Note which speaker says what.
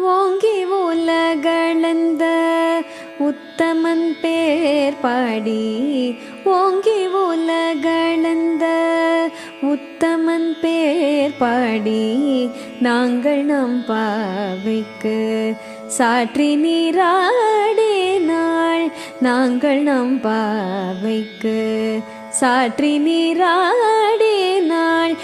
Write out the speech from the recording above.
Speaker 1: ஓங்கி உலகளந்த உத்தமன் பேர் பாடி, ஓங்கி உலகளந்த உத்தமன் பேர் பாடி, நாங்கள் நம் பாவைக்கு சாற்றி நீராடினாள். நாங்கள் நம் பாவைக்கு சாற்றி நீராடினாள்.